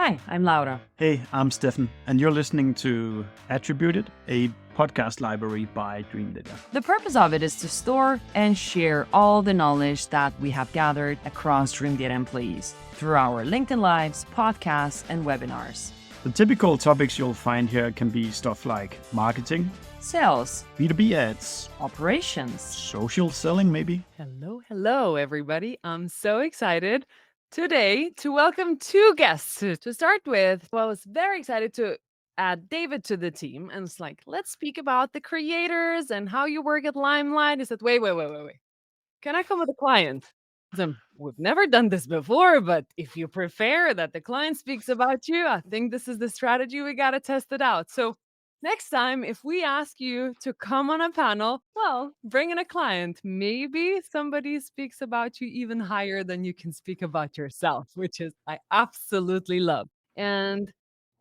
Hi, I'm Laura. Hey, I'm Stefan, and you're listening to Attributed, a podcast library by Dreamdata. The purpose of it is to store and share all the knowledge that we have gathered across Dreamdata employees through our LinkedIn Lives, podcasts, and webinars. The typical topics you'll find here can be stuff like marketing, Sales, B2B ads, operations, social selling maybe. Hello, everybody. I'm so excited today to welcome two guests. To start with, I was very excited to add David to the team. And it's like, let's speak about the creators and how you work at Limelight. He said, wait. Can I come with a client? We've never done this before, but if you prefer that the client speaks about you, I think this is the strategy. We got to test it out. So next time, if we ask you to come on a panel, well, bring in a client. Maybe somebody speaks about you even higher than you can speak about yourself, which is I absolutely love. And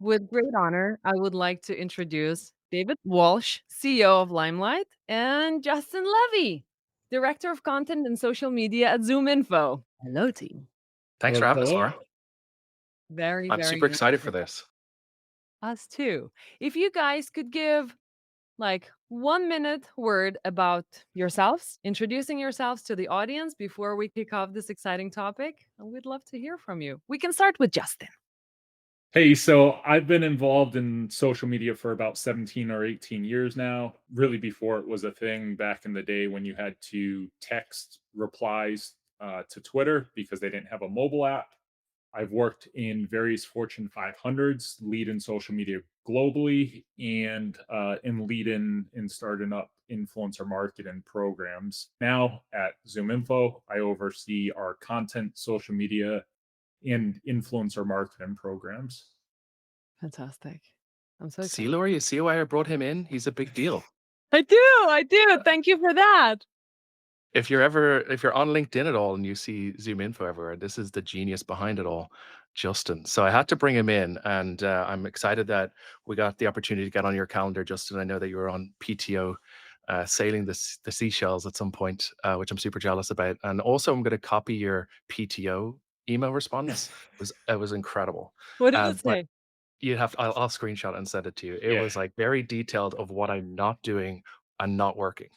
with great honor, I would like to introduce David Walsh, CEO of Limelight, and Justin Levy, Director of Content and Social Media at ZoomInfo. Hello, team. Thanks for having us, Laura. Very, I'm very super excited for interesting. this. Us too. If you guys could give like 1 minute word about yourselves, introducing yourselves to the audience before we kick off this exciting topic, we'd love to hear from you. We can start with Justin. Hey, so I've been involved in social media for about 17 or 18 years now, really before it was a thing back in the day when you had to text replies to Twitter because they didn't have a mobile app. I've worked in various Fortune 500s, lead in social media globally, and in lead in starting up influencer marketing programs. Now at ZoomInfo, I oversee our content, social media, and influencer marketing programs. Fantastic. I'm so See, excited. Laura, you see why I brought him in? He's a big deal. I do. Thank you for that. If you're on LinkedIn at all and you see ZoomInfo everywhere, this is the genius behind it all, Justin. So I had to bring him in, and I'm excited that we got the opportunity to get on your calendar, Justin. I know that you were on PTO sailing the seashells at some point, which I'm super jealous about. And also, I'm going to copy your PTO email response. It was incredible. What did it But say? I'll screenshot and send it to you. It Yeah. was like very detailed of what I'm not doing and not working.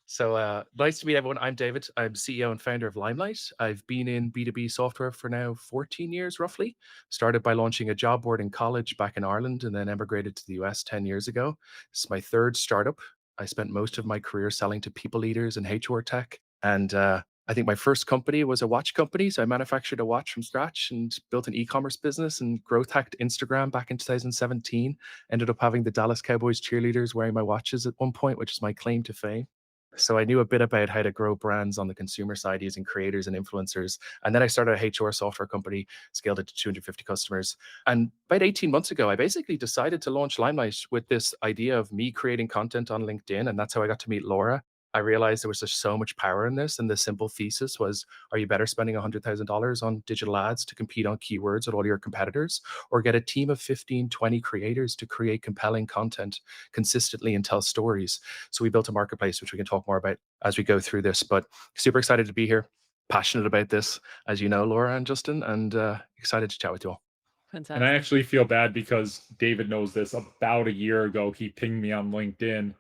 So nice to meet everyone. I'm David. I'm CEO and founder of Limelight. I've been in B2B software for now 14 years, roughly. Started by launching a job board in college back in Ireland and then emigrated to the US 10 years ago. This is my third startup. I spent most of my career selling to people leaders in HR tech. And I think my first company was a watch company. So I manufactured a watch from scratch and built an e-commerce business and growth hacked Instagram back in 2017. Ended up having the Dallas Cowboys cheerleaders wearing my watches at one point, which is my claim to fame. So I knew a bit about how to grow brands on the consumer side using creators and influencers. And then I started a HR software company, scaled it to 250 customers. And about 18 months ago, I basically decided to launch Limelight with this idea of me creating content on LinkedIn. And that's how I got to meet Laura. I realized there was just so much power in this. And the simple thesis was, are you better spending $100,000 on digital ads to compete on keywords with all your competitors, or get a team of 15, 20 creators to create compelling content consistently and tell stories? So we built a marketplace, which we can talk more about as we go through this, but super excited to be here, passionate about this, as you know, Laura and Justin, and excited to chat with you all. Fantastic. And I actually feel bad because David knows this. About a year ago, he pinged me on LinkedIn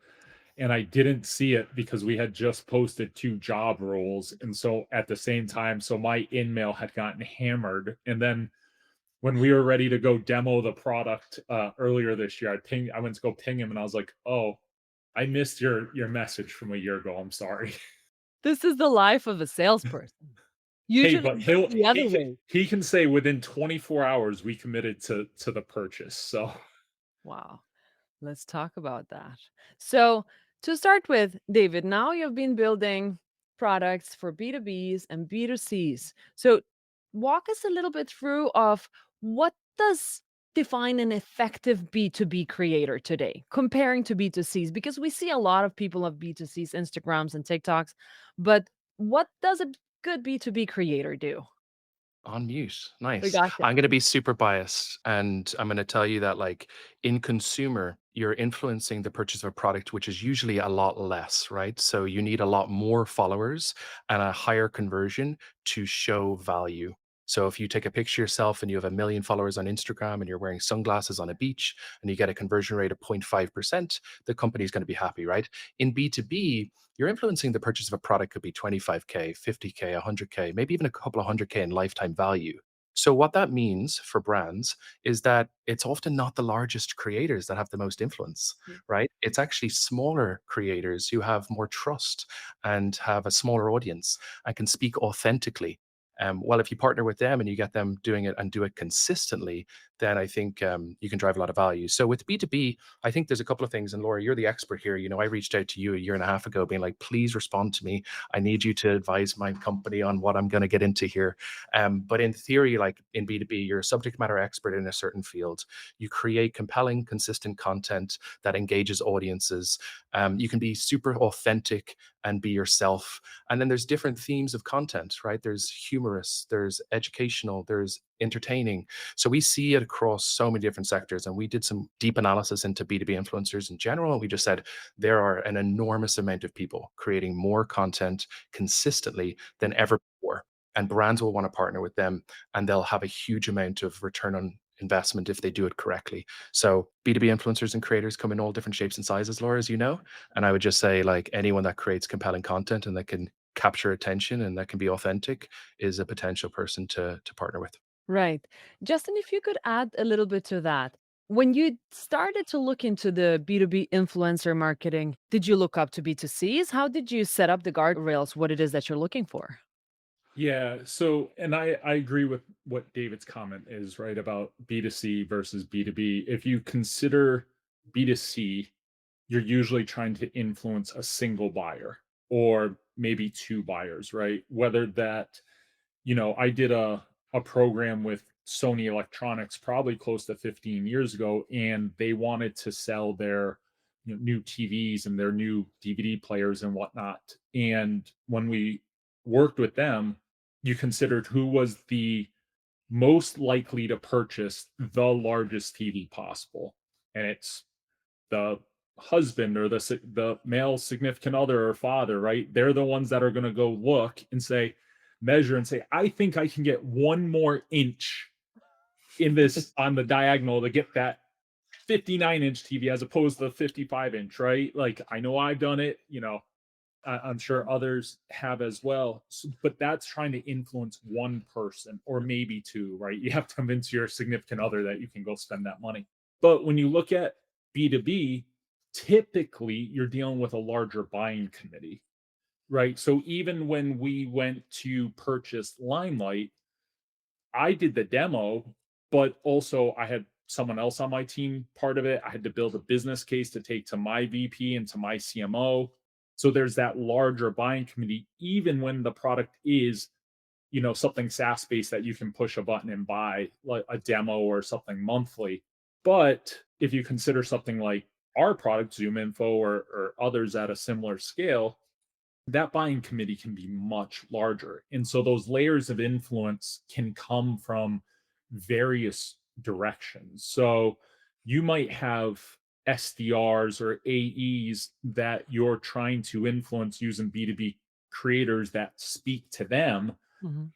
and I didn't see it because we had just posted 2 job roles. And so at the same time, so my in-mail had gotten hammered. And then when we were ready to go demo the product earlier this year, I went to go ping him and I was like, oh, I missed your message from a year ago. I'm sorry. This is the life of a salesperson. Hey, Usually but it's the other way. he can say within 24 hours we committed to the purchase. So Wow. Let's talk about that. So, to start with, David, now you've been building products for B2Bs and B2Cs. So, walk us a little bit through of what does define an effective B2B creator today comparing to B2Cs, because we see a lot of people of B2Cs, Instagrams and TikToks, but what does a good B2B creator do? On mute. We Nice. got you. I'm going to be super biased and I'm going to tell you that, like, in consumer, you're influencing the purchase of a product, which is usually a lot less, right? So you need a lot more followers and a higher conversion to show value. So if you take a picture of yourself and you have 1 million followers on Instagram and you're wearing sunglasses on a beach and you get a conversion rate of 0.5%, the company's going to be happy, right? In B2B, you're influencing the purchase of a product could be 25K, 50K, 100K, maybe even a couple of 100K in lifetime value. So what that means for brands is that it's often not the largest creators that have the most influence, right? It's actually smaller creators who have more trust and have a smaller audience and can speak authentically. Well, if you partner with them and you get them doing it and do it consistently, then I think you can drive a lot of value. So with B2B, I think there's a couple of things. And Laura, you're the expert here. You know, I reached out to you a year and a half ago being like, please respond to me. I need you to advise my company on what I'm going to get into here. But in theory, like in B2B, you're a subject matter expert in a certain field. You create compelling, consistent content that engages audiences. You can be super authentic and be yourself. And then there's different themes of content, right? There's humorous, there's educational, there's entertaining. So we see it across so many different sectors. And we did some deep analysis into B2B influencers in general. And we just said there are an enormous amount of people creating more content consistently than ever before. And brands will want to partner with them and they'll have a huge amount of return on investment if they do it correctly. So B2B influencers and creators come in all different shapes and sizes, Laura, as you know. And I would just say like anyone that creates compelling content and that can capture attention and that can be authentic is a potential person to partner with. Right. Justin, if you could add a little bit to that. When you started to look into the B2B influencer marketing, did you look up to B2Cs? How did you set up the guardrails, what it is that you're looking for? Yeah. So, and I agree with what David's comment is, right, about B2C versus B2B. If you consider B2C, you're usually trying to influence a single buyer or maybe two buyers, right? Whether that, I did a program with Sony Electronics probably close to 15 years ago, and they wanted to sell their new TVs and their new DVD players and whatnot. And when we worked with them, you considered who was the most likely to purchase the largest TV possible, and it's the husband or the male significant other or father, right? They're the ones that are going to go look and say, measure and say, I think I can get one more inch in this on the diagonal to get that 59-inch TV as opposed to the 55-inch, right? Like I know I've done it, I'm sure others have as well. But that's trying to influence one person or maybe two, right? You have to convince your significant other that you can go spend that money. But when you look at B2B, typically you're dealing with a larger buying committee, right? So even when we went to purchase Limelight, I did the demo, but also I had someone else on my team part of it. I had to build a business case to take to my VP and to my CMO. So there's that larger buying committee, even when the product is, something SaaS based that you can push a button and buy, like a demo or something monthly. But if you consider something like our product, Zoom Info, or others at a similar scale, that buying committee can be much larger. And so those layers of influence can come from various directions. So you might have SDRs or AEs that you're trying to influence using B2B creators that speak to them.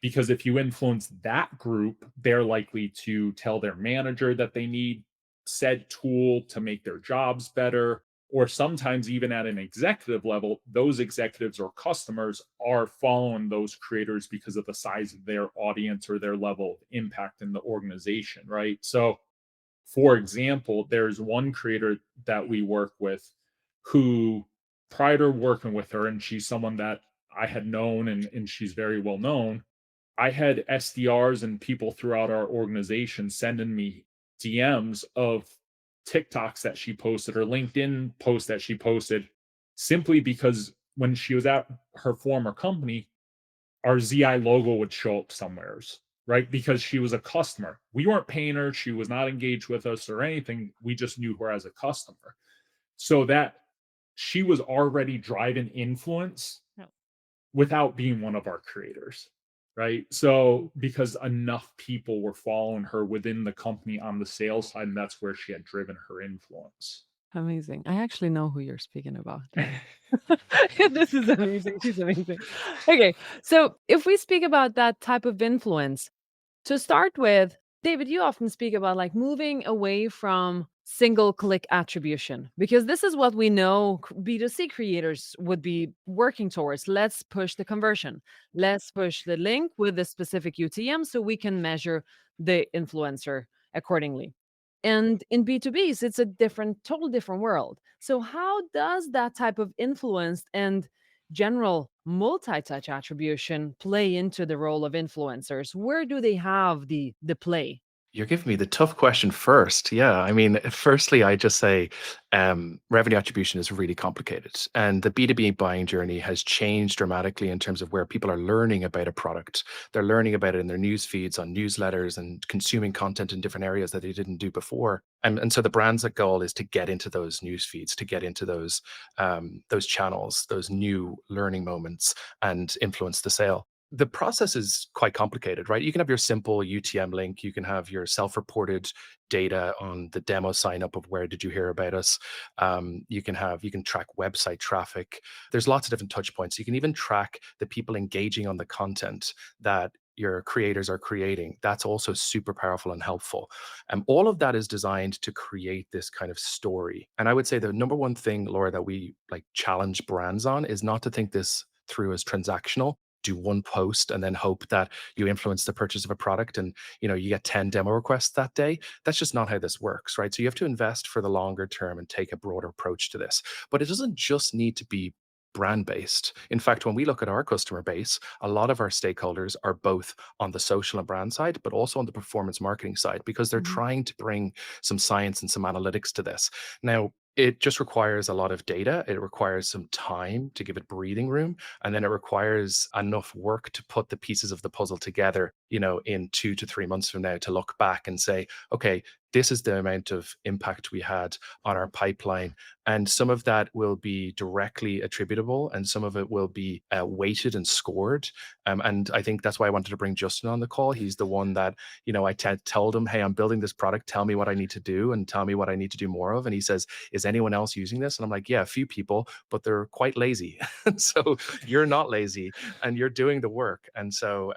Because if you influence that group, they're likely to tell their manager that they need said tool to make their jobs better. Or sometimes, even at an executive level, those executives or customers are following those creators because of the size of their audience or their level of impact in the organization, right? So, for example, there's one creator that we work with who, prior to working with her, and she's someone that I had known and she's very well known, I had SDRs and people throughout our organization sending me DMs of TikToks that she posted or LinkedIn posts that she posted simply because when she was at her former company, our ZI logo would show up somewheres, right? Because she was a customer. We weren't paying her. She was not engaged with us or anything. We just knew her as a customer. So that she was already driving influence without being one of our creators, right? So because enough people were following her within the company on the sales side, and that's where she had driven her influence. Amazing. I actually know who you're speaking about. This is amazing. She's amazing. Okay. So if we speak about that type of influence, To start with, David, you often speak about like moving away from single click attribution because this is what we know B2C creators would be working towards. Let's push the conversion. Let's push the link with the specific UTM so we can measure the influencer accordingly. And in B2Bs, it's a total different world. So, how does that type of influence and general multi-touch attribution play into the role of influencers? Where do they have the play? You're giving me the tough question first. Yeah. I mean, firstly, I just say revenue attribution is really complicated. And the B2B buying journey has changed dramatically in terms of where people are learning about a product. They're learning about it in their news feeds, on newsletters, and consuming content in different areas that they didn't do before. And so the brand's goal is to get into those news feeds, to get into those channels, those new learning moments, and influence the sale. The process is quite complicated, right? You can have your simple UTM link. You can have your self-reported data on the demo sign up of where did you hear about us. You can track website traffic. There's lots of different touch points. You can even track the people engaging on the content that your creators are creating. That's also super powerful and helpful. All of that is designed to create this kind of story. And I would say the number one thing, Laura, that we like challenge brands on is not to think this through as transactional. Do one post and then hope that you influence the purchase of a product and you get 10 demo requests that day. That's just not how this works, right? So you have to invest for the longer term and take a broader approach to this. But it doesn't just need to be brand based. In fact, when we look at our customer base, a lot of our stakeholders are both on the social and brand side, but also on the performance marketing side, because they're Mhm. trying to bring some science and some analytics to this. Now, it just requires a lot of data. It requires some time to give it breathing room. And then it requires enough work to put the pieces of the puzzle together, in 2 to 3 months from now to look back and say, okay, this is the amount of impact we had on our pipeline. And some of that will be directly attributable and some of it will be weighted and scored. And I think that's why I wanted to bring Justin on the call. He's the one that, told him, hey, I'm building this product. Tell me what I need to do and tell me what I need to do more of. And he says, is anyone else using this? And I'm like, yeah, a few people, but they're quite lazy. So you're not lazy and you're doing the work. And so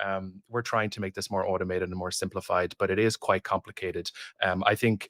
we're trying to make this more automated and more simplified, but it is quite complicated. I think,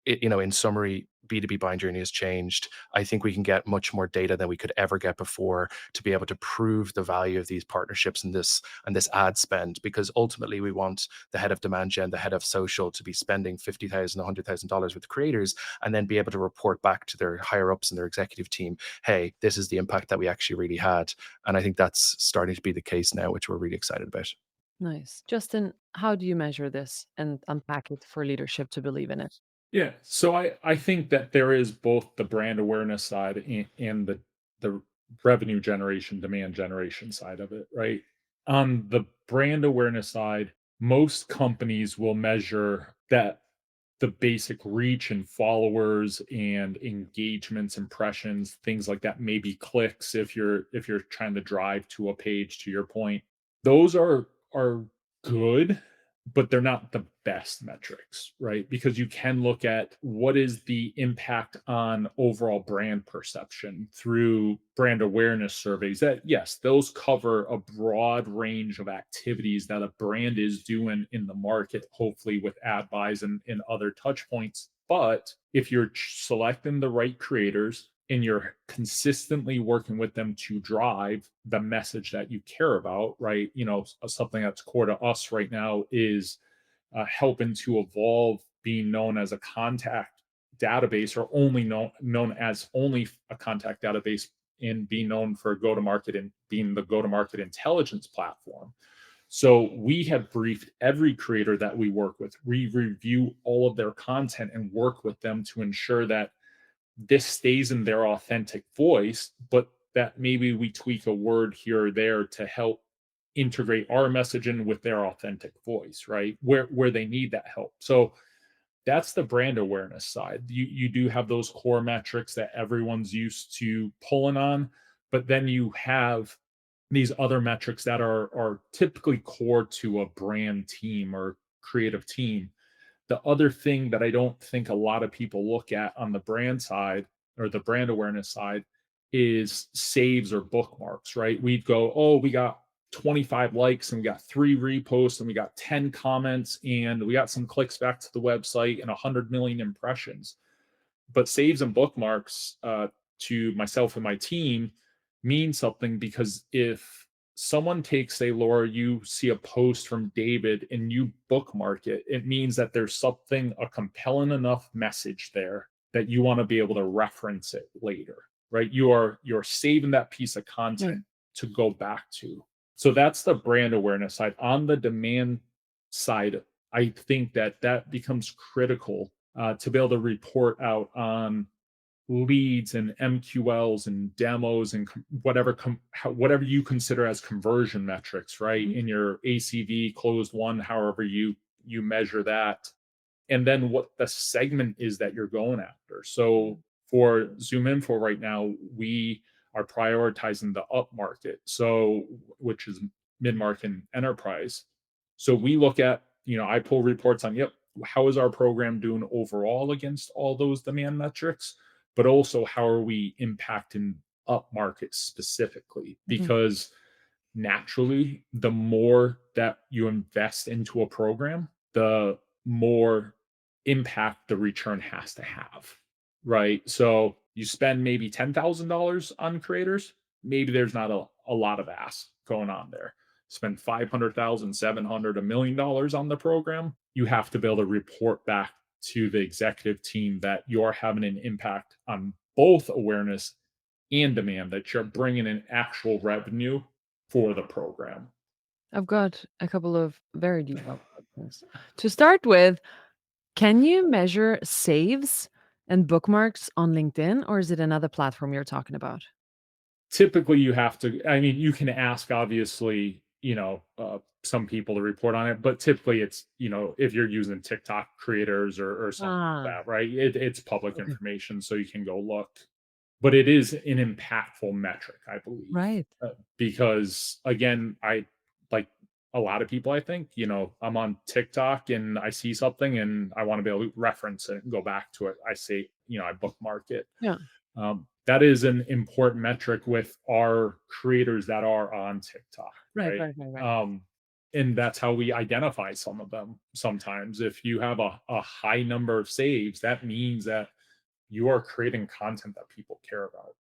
in summary, B2B buying journey has changed. I think we can get much more data than we could ever get before to be able to prove the value of these partnerships and this ad spend, because ultimately we want the head of demand gen, the head of social to be spending $50,000, $100,000 with creators and then be able to report back to their higher ups and their executive team, hey, this is the impact that we actually really had. And I think that's starting to be the case now, which we're really excited about. Nice. Justin, how do you measure this and unpack it for leadership to believe in it? Yeah. So I think that there is both the brand awareness side and the revenue generation, demand generation side of it, right? On the brand awareness side, most companies will measure that the basic reach and followers and engagements, impressions, things like that, maybe clicks if you're trying to drive to a page, to your point. Those are good, but they're not the best metrics, right? Because you can look at what is the impact on overall brand perception through brand awareness surveys. That, yes, those cover a broad range of activities that a brand is doing in the market, hopefully with ad buys and other touch points. But if you're selecting the right creators and you're consistently working with them to drive the message that you care about, right? Something that's core to us right now is helping to evolve being known as a contact database, or only known as only a contact database, and being known for go to market and being the go to market intelligence platform. So we have briefed every creator that we work with. We review all of their content and work with them to ensure that this stays in their authentic voice, but that maybe we tweak a word here or there to help integrate our message in with their authentic voice, right? Where they need that help. So that's the brand awareness side. You do have those core metrics that everyone's used to pulling on, but then you have these other metrics that are typically core to a brand team or creative team. The other thing that I don't think a lot of people look at on the brand side or the brand awareness side is saves or bookmarks, right? We'd go, oh, we got 25 likes and we got 3 reposts and we got 10 comments and we got some clicks back to the website and 100 million impressions. But saves and bookmarks to myself and my team mean something, because if someone takes, say, Laura, you see a post from David and you bookmark it, it means that there's something, a compelling enough message there that you want to be able to reference it later, right? You're saving that piece of content to go back to. So that's the brand awareness side. On the demand side, I think that becomes critical to be able to report out on leads and MQLs and demos and whatever you consider as conversion metrics, right? In your ACV, closed one, however you measure that, and then what the segment is that you're going after. So for Zoom Info right now, we are prioritizing the up market, so which is mid-market and enterprise. So we look at, I pull reports on, how is our program doing overall against all those demand metrics, but also how are we impacting up market specifically? Because naturally, the more that you invest into a program, the more impact the return has to have, right? So you spend maybe $10,000 on creators, maybe there's not a lot of ask going on there. Spend 500,000, 700, $1 million on the program, you have to be able to report back to the executive team that you're having an impact on both awareness and demand, that you're bringing in actual revenue for the program. I've got a couple of very detailed questions. To start with, can you measure saves and bookmarks on LinkedIn, or is it another platform you're talking about? Typically, you have to, you can ask, obviously, some people to report on it, but typically it's, if you're using TikTok creators or something like that, right? It's public information, so you can go look. But it is an impactful metric, I believe. Right. Because again, I like a lot of people, I think, I'm on TikTok and I see something and I want to be able to reference it and go back to it. I say, I bookmark it. Yeah. That is an important metric with our creators that are on TikTok. Right. And that's how we identify some of them. Sometimes if you have a high number of saves, that means that you are creating content that people care about.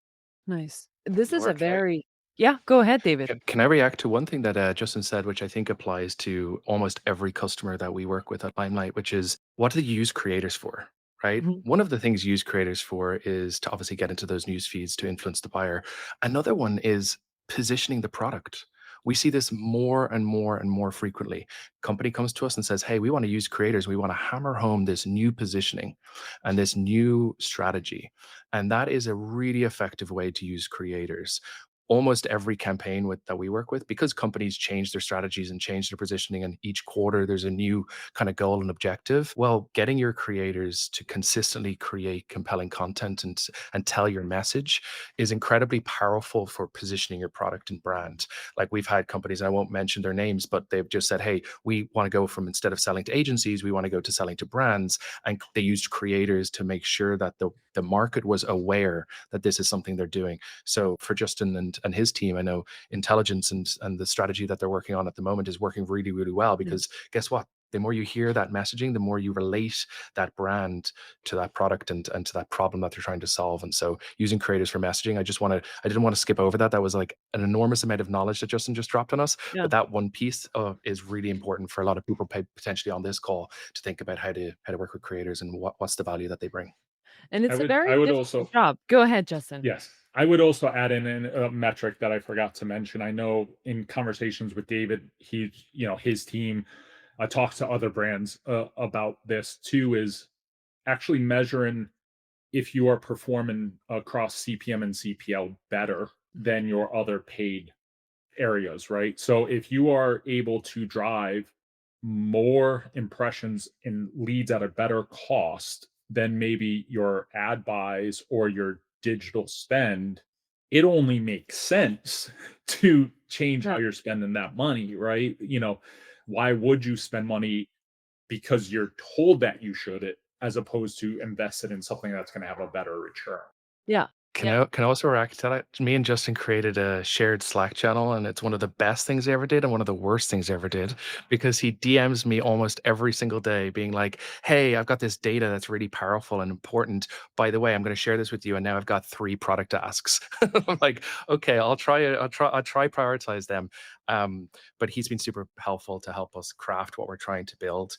Nice. This is Laura, a very... Yeah, go ahead, David. Can I react to one thing that Justin said, which I think applies to almost every customer that we work with at Limelight, which is, what do they use creators for? Right? One of the things you use creators for is to obviously get into those news feeds to influence the buyer. Another one is positioning the product. We see this more and more and more frequently. Company comes to us and says, hey, we want to use creators. We want to hammer home this new positioning and this new strategy. And that is a really effective way to use creators. Almost every campaign that we work with, because companies change their strategies and change their positioning, and each quarter there's a new kind of goal and objective. Well, getting your creators to consistently create compelling content and tell your message is incredibly powerful for positioning your product and brand. Like, we've had companies, and I won't mention their names, but they've just said, hey, we want to go from, instead of selling to agencies, we want to go to selling to brands. And they used creators to make sure that the market was aware that this is something they're doing. So for Justin and his team, I know intelligence and the strategy that they're working on at the moment is working really, really well, because guess what? The more you hear that messaging, the more you relate that brand to that product and to that problem that they're trying to solve. And so using creators for messaging, I didn't want to skip over that. That was like an enormous amount of knowledge that Justin just dropped on us. Yeah. But that one piece is really important for a lot of people potentially on this call to think about how to work with creators and what's the value that they bring. And it's a very I would difficult also job. Go ahead, Justin. Yes. I would also add in a metric that I forgot to mention. I know in conversations with David, his team talks to other brands about this too, is actually measuring if you are performing across CPM and CPL better than your other paid areas, right? So if you are able to drive more impressions and leads at a better cost than maybe your ad buys or your digital spend, it only makes sense to change how you're spending that money, right? Why would you spend money because you're told that you should, it, as opposed to invest it in something that's going to have a better return? Yeah. Can I also react to that? Me and Justin created a shared Slack channel, and it's one of the best things I ever did and one of the worst things I ever did because he DMs me almost every single day, being like, "Hey, I've got this data that's really powerful and important. By the way, I'm going to share this with you, and now I've got 3 product asks." I'm like, "Okay, I'll try prioritize them." But he's been super helpful to help us craft what we're trying to build.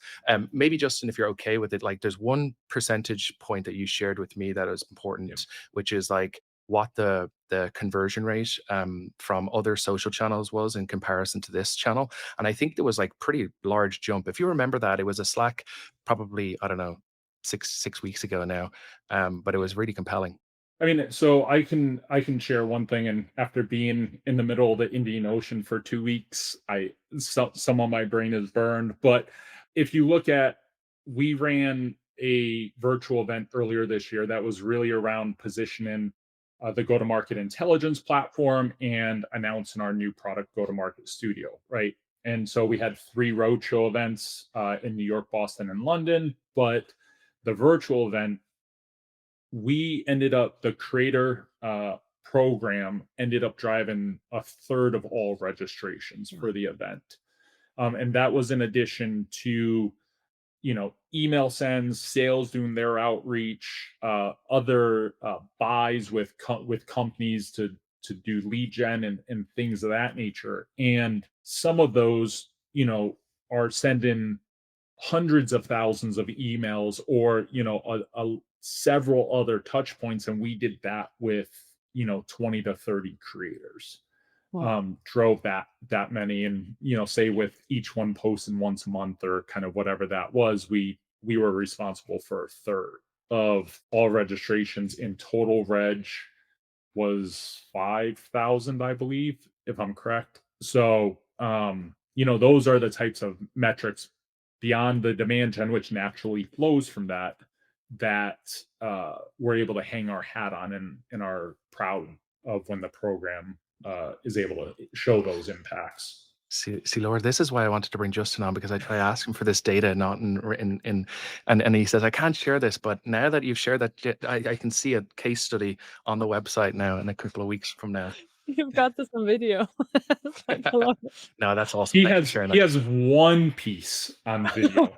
Maybe Justin, if you're okay with it, like there's one percentage point that you shared with me that is important, which is like what the conversion rate from other social channels was in comparison to this channel. And I think there was like pretty large jump. If you remember that, it was a Slack probably, I don't know, six weeks ago now. But it was really compelling. I mean, so I can share one thing, and after being in the middle of the Indian Ocean for 2 weeks, some of my brain is burned. But if you look at, we ran a virtual event earlier this year that was really around positioning the go-to-market intelligence platform and announcing our new product, Go-to-Market Studio, right? And so we had 3 roadshow events in New York, Boston, and London. But the virtual event, the creator program ended up driving a third of all registrations for the event. And that was in addition to, email sends, sales doing their outreach, other buys with companies to do lead gen and things of that nature. And some of those, are sending hundreds of thousands of emails, or several other touch points, and we did that with 20 to 30 creators. Wow. Drove that many, and say with each one posting once a month or kind of whatever that was, we were responsible for a third of all registrations. In total, reg was 5,000, I believe, if I'm correct. So, those are the types of metrics beyond the demand gen, which naturally flows from that we're able to hang our hat on and are proud of when the program is able to show those impacts. See, Laura, this is why I wanted to bring Justin on, because I asked him for this data, not and he says I can't share this, but now that you've shared that, I can see a case study on the website now in a couple of weeks from now. You've got this on video. It's like, I love No, that's awesome. He Thank you for has sharing he that. has one piece on video.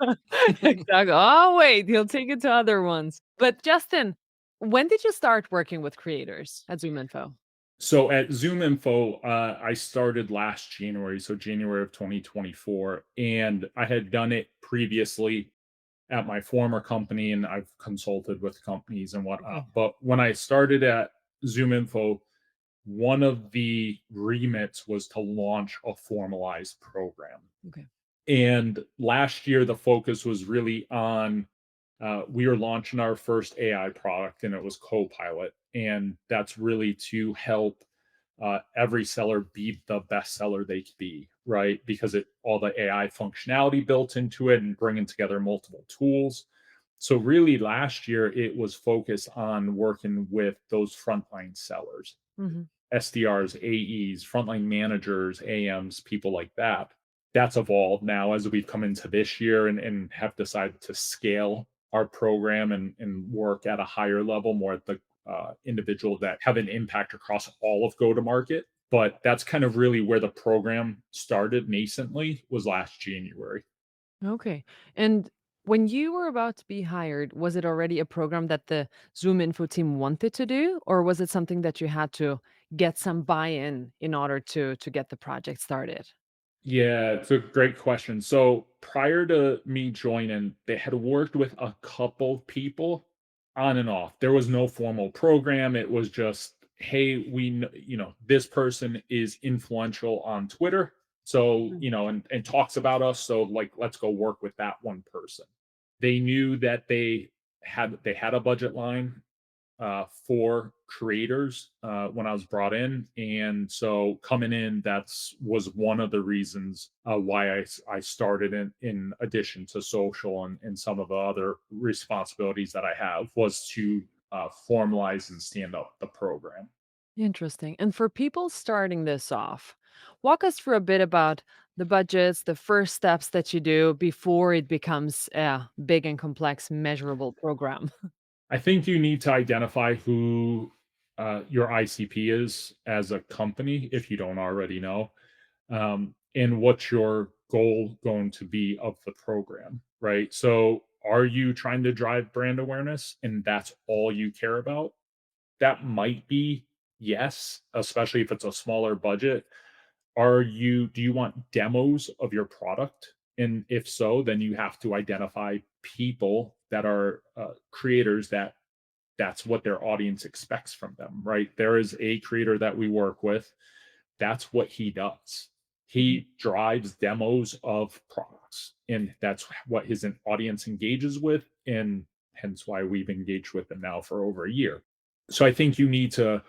Exactly. Oh, wait, he'll take it to other ones. But Justin, when did you start working with creators at ZoomInfo? So at ZoomInfo, I started last January, so January of 2024, and I had done it previously at my former company, and I've consulted with companies and whatnot. Okay. But when I started at ZoomInfo, one of the remits was to launch a formalized program. Okay. And last year, the focus was really on we were launching our first AI product, and it was Copilot. And that's really to help every seller be the best seller they could be, right? Because all the AI functionality built into it and bringing together multiple tools. So really last year, it was focused on working with those frontline sellers, Mm-hmm. SDRs, AEs, frontline managers, AMs, people like that. That's evolved now as we've come into this year and have decided to scale our program and work at a higher level, more at the individual that have an impact across all of go-to-market. But that's kind of really where the program started nascently, was last January. Okay. And when you were about to be hired, was it already a program that the ZoomInfo team wanted to do, or was it something that you had to get some buy-in in order to get the project started? Yeah, it's a great question. So prior to me joining, they had worked with a couple people on and off. There was no formal program. It was just, hey, this person is influential on Twitter. So, and talks about us. So like, let's go work with that one person. They knew that they had a budget line for creators when I was brought in, and so coming in, was one of the reasons why I started in addition to social and some of the other responsibilities that I have, was to formalize and stand up the program. Interesting. And for people starting this off, walk us through a bit about the budgets, the first steps that you do before it becomes a big and complex measurable program. I think you need to identify who your ICP is as a company, if you don't already know, and what's your goal going to be of the program, right? So, are you trying to drive brand awareness and that's all you care about? That might be yes, especially if it's a smaller budget. Do you want demos of your product? And if so, then you have to identify people that are creators that's what their audience expects from them, right? There is a creator that we work with. That's what he does. He drives demos of products, and that's what his audience engages with, and hence why we've engaged with him now for over a year. So I think you need to,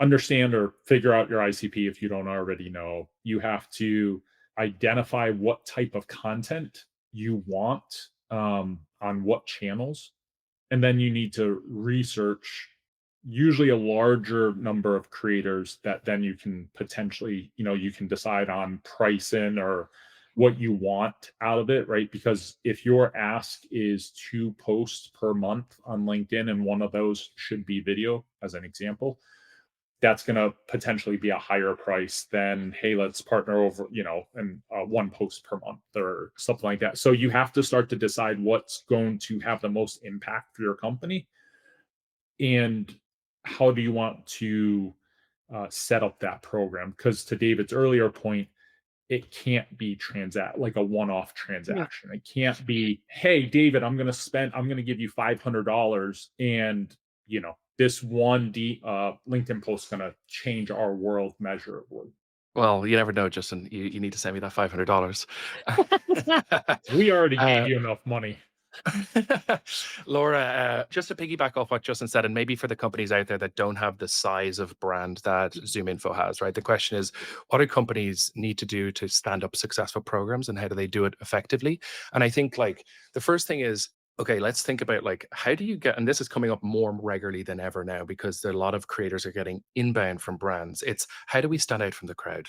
understand or figure out your ICP if you don't already know. You have to identify what type of content you want on what channels, and then you need to research usually a larger number of creators that then you can potentially, you can decide on pricing or what you want out of it, right? Because if your ask is 2 posts per month on LinkedIn and one of those should be video, as an example, that's going to potentially be a higher price than, hey, let's partner over, and 1 post per month or something like that. So you have to start to decide what's going to have the most impact for your company, and how do you want to set up that program? Because to David's earlier point, it can't be like a one-off Yeah. transaction. It can't be, hey, David, I'm going to give you $500, and this one LinkedIn post is going to change our world measurably. Well, you never know, Justin. You need to send me that $500. We already gave you enough money. Laura, just to piggyback off what Justin said, and maybe for the companies out there that don't have the size of brand that ZoomInfo has, right? The question is, what do companies need to do to stand up successful programs, and how do they do it effectively? And I think like the first thing is, okay, let's think about like, how do you get, and this is coming up more regularly than ever now because a lot of creators are getting inbound from brands. It's how do we stand out from the crowd?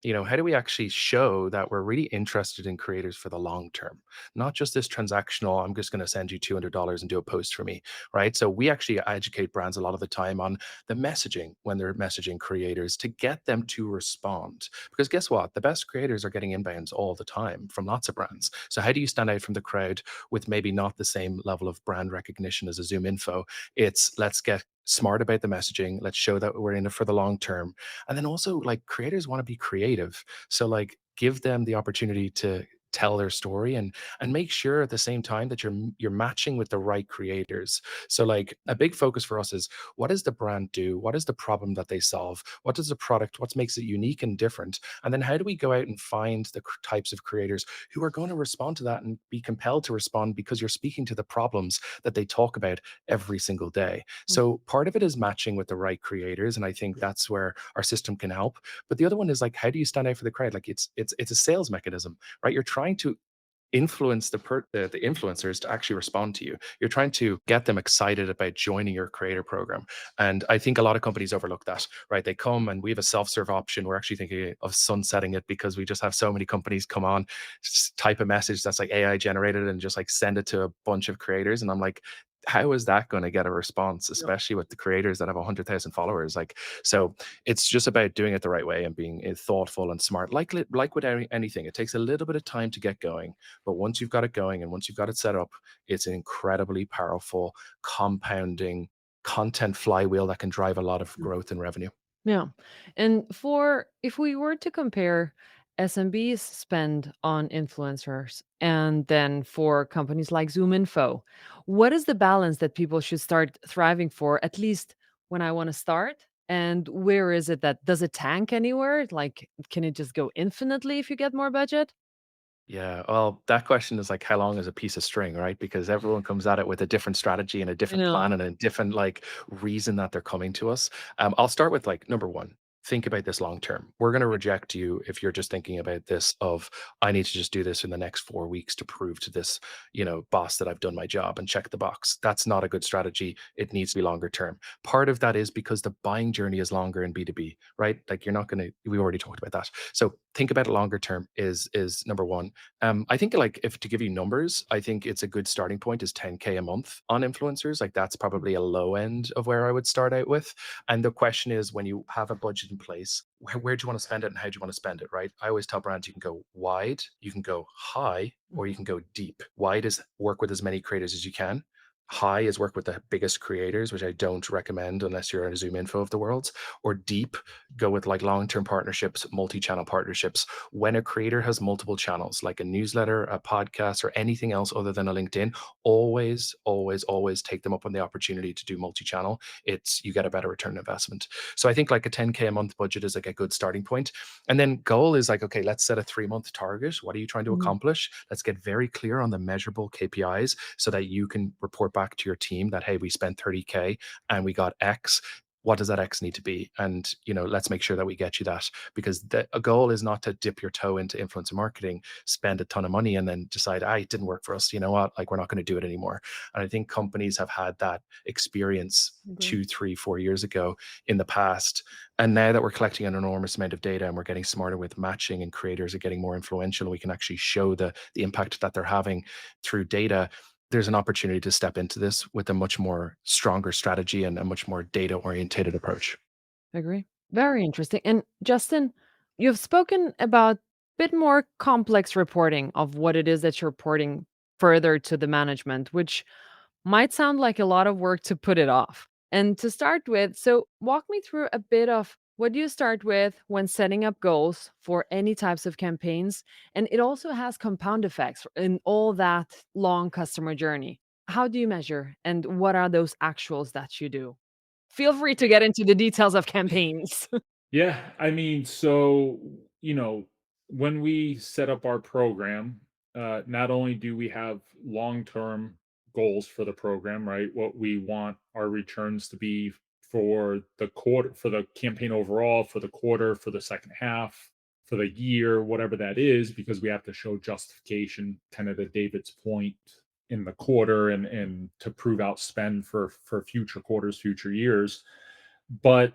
How do we actually show that we're really interested in creators for the long term, not just this transactional, I'm just going to send you $200 and do a post for me, right? So we actually educate brands a lot of the time on the messaging when they're messaging creators to get them to respond. Because guess what? The best creators are getting inbounds all the time from lots of brands. So how do you stand out from the crowd with maybe not the same level of brand recognition as a ZoomInfo? It's let's get smart about the messaging. Let's show that we're in it for the long term. And then also like creators want to be creative. So like give them the opportunity to tell their story and make sure at the same time that you're matching with the right creators. So like a big focus for us is what does the brand do? What is the problem that they solve? What does the product, what makes it unique and different? And then how do we go out and find the types of creators who are going to respond to that and be compelled to respond because you're speaking to the problems that they talk about every single day. So part of it is matching with the right creators. And I think that's where our system can help. But the other one is like, how do you stand out for the crowd? Like it's a sales mechanism, right? You're trying to influence the influencers to actually respond to you. You're trying to get them excited about joining your creator program. And I think a lot of companies overlook that, right? They come and we have a self-serve option. We're actually thinking of sunsetting it because we just have so many companies come on, type a message that's like AI generated and just like send it to a bunch of creators. And I'm like, how is that going to get a response, especially with the creators that have 100,000 followers? Like, so it's just about doing it the right way and being thoughtful and smart. Like with anything, it takes a little bit of time to get going, but once you've got it going and once you've got it set up, it's an incredibly powerful compounding content flywheel that can drive a lot of growth and revenue. Yeah. And if we were to compare SMB's spend on influencers and then for companies like ZoomInfo, what is the balance that people should start thriving for, at least when I want to start? And where is it that does it tank anywhere? Like, can it just go infinitely if you get more budget? Yeah, well, that question is like, how long is a piece of string, right? Because everyone comes at it with a different strategy and a I different know. plan and a different like reason that they're coming to us. I'll start with like number one, think about this long term. We're going to reject you if you're just thinking about this of, I need to just do this in the next 4 weeks to prove to this, boss that I've done my job and check the box. That's not a good strategy. It needs to be longer term. Part of that is because the buying journey is longer in B2B, right? Like you're not going to, we already talked about that. So think about it longer term is number one. I think like if to give you numbers, I think it's a good starting point is 10K a month on influencers. Like that's probably a low end of where I would start out with. And the question is, when you have a budget in place, where do you want to spend it and how do you want to spend it, right? I always tell brands you can go wide, you can go high, or you can go deep. Wide is work with as many creators as you can. High is work with the biggest creators, which I don't recommend unless you're a Zoom Info of the world. Or deep, go with like long-term partnerships, multi-channel partnerships. When a creator has multiple channels, like a newsletter, a podcast, or anything else other than a LinkedIn, always, always, always take them up on the opportunity to do multi-channel. You get a better return on investment. So I think like a 10K a month budget is like a good starting point. And then goal is like, okay, let's set a 3-month target. What are you trying to accomplish? Let's get very clear on the measurable KPIs so that you can report back to your team that, hey, we spent 30K and we got X. What does that X need to be? And, let's make sure that we get you that, because a goal is not to dip your toe into influencer marketing, spend a ton of money and then decide, it didn't work for us. You know what? Like, we're not going to do it anymore. And I think companies have had that experience 2, 3, 4 years ago in the past. And now that we're collecting an enormous amount of data and we're getting smarter with matching and creators are getting more influential, and we can actually show the impact that they're having through data, there's an opportunity to step into this with a much more stronger strategy and a much more data-orientated approach. Agree. Very interesting. And Justin, you've spoken about a bit more complex reporting of what it is that you're reporting further to the management, which might sound like a lot of work to put it off. And to start with, so walk me through a bit of what do you start with when setting up goals for any types of campaigns? And it also has compound effects in all that long customer journey. How do you measure and what are those actuals that you do? Feel free to get into the details of campaigns. Yeah, I mean, so, when we set up our program, not only do we have long-term goals for the program, right? What we want our returns to be for the quarter, for the campaign overall, for the quarter, for the second half, for the year, whatever that is, because we have to show justification, kind of to David's point, in the quarter and to prove out spend for future quarters, future years. But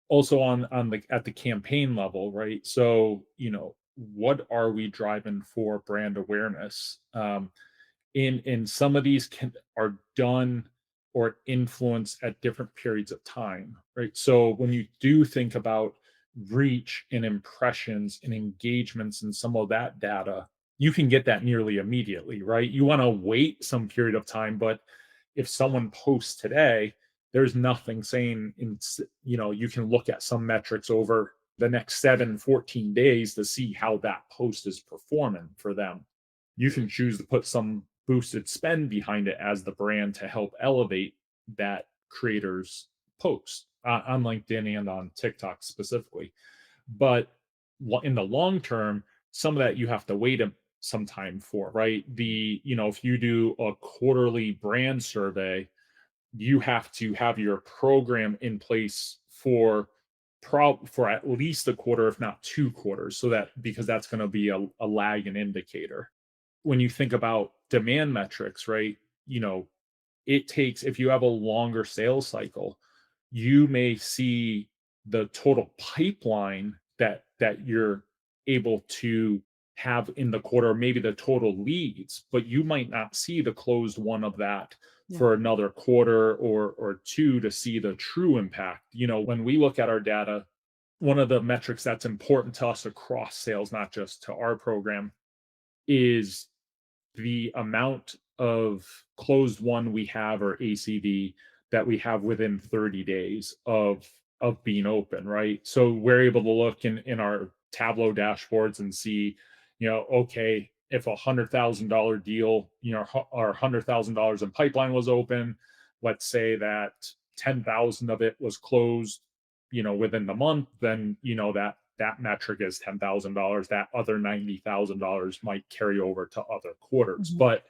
also on the at the campaign level, right? So, what are we driving for brand awareness? In some of these are done or influenced at different periods of time, right? So when you do think about reach and impressions and engagements and some of that data, you can get that nearly immediately, right? You want to wait some period of time, but if someone posts today, there's nothing saying you can look at some metrics over the next 7-14 days to see how that post is performing for them. You can choose to put some boosted spend behind it as the brand to help elevate that creator's post on LinkedIn and on TikTok specifically. But in the long term, some of that you have to wait some time for, right? If you do a quarterly brand survey, you have to have your program in place for at least a quarter, if not 2 quarters, so that because that's going to be a lag and indicator. When you think about demand metrics, right? It takes, if you have a longer sales cycle, you may see the total pipeline that you're able to have in the quarter, maybe the total leads, but you might not see the closed one of that for another quarter or 2 to see the true impact. When we look at our data, one of the metrics that's important to us across sales, not just to our program, is the amount of closed one we have, or ACV, that we have within 30 days of being open, right? So we're able to look in our Tableau dashboards and see, okay, if $100,000 deal, our $100,000 in pipeline was open, let's say that 10,000 of it was closed, within the month, then that metric is $10,000. That other $90,000 might carry over to other quarters. But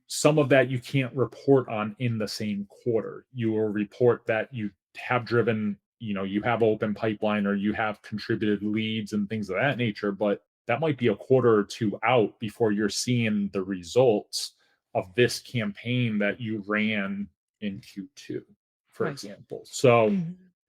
some of that you can't report on in the same quarter. You will report that you have driven you have open pipeline or you have contributed leads and things of that nature, but that might be a quarter or two out before you're seeing the results of this campaign that you ran in Q2, for Right. example. So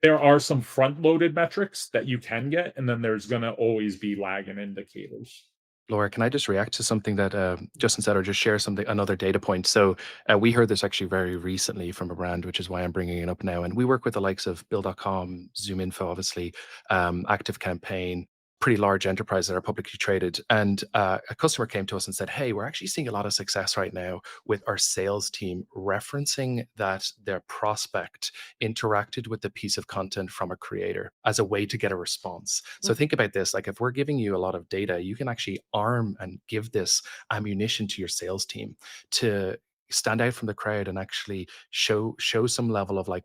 there are some front loaded metrics that you can get, and then there's going to always be lagging indicators. Laura, can I just react to something that Justin said, or just share another data point? So we heard this actually very recently from a brand, which is why I'm bringing it up now. And we work with the likes of Bill.com, ZoomInfo, obviously, Active Campaign, pretty large enterprises that are publicly traded. And a customer came to us and said, hey, we're actually seeing a lot of success right now with our sales team referencing that their prospect interacted with the piece of content from a creator as a way to get a response. So think about this, like if we're giving you a lot of data, you can actually arm and give this ammunition to your sales team to stand out from the crowd and actually show some level of like,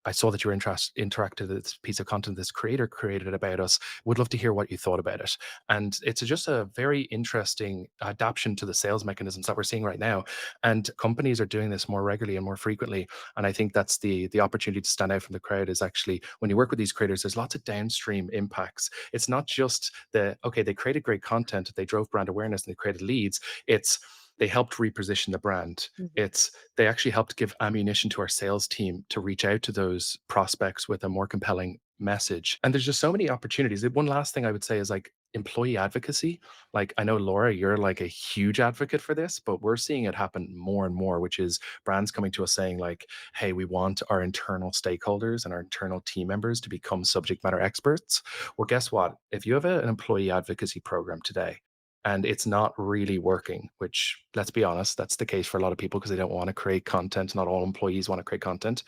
I saw that you were interacted with this piece of content this creator created about us. Would love to hear what you thought about it. And it's just a very interesting adaptation to the sales mechanisms that we're seeing right now. And companies are doing this more regularly and more frequently. And I think that's the opportunity to stand out from the crowd is actually when you work with these creators, there's lots of downstream impacts. It's not just they created great content, they drove brand awareness and they created leads. It's they helped reposition the brand. It's they actually helped give ammunition to our sales team to reach out to those prospects with a more compelling message. And there's just so many opportunities. One last thing I would say is like employee advocacy. Like I know Laura, you're like a huge advocate for this, but we're seeing it happen more and more, which is brands coming to us saying like, hey, we want our internal stakeholders and our internal team members to become subject matter experts. Well, guess what? If you have an employee advocacy program today, and it's not really working, which let's be honest, that's the case for a lot of people because they don't want to create content. Not all employees want to create content.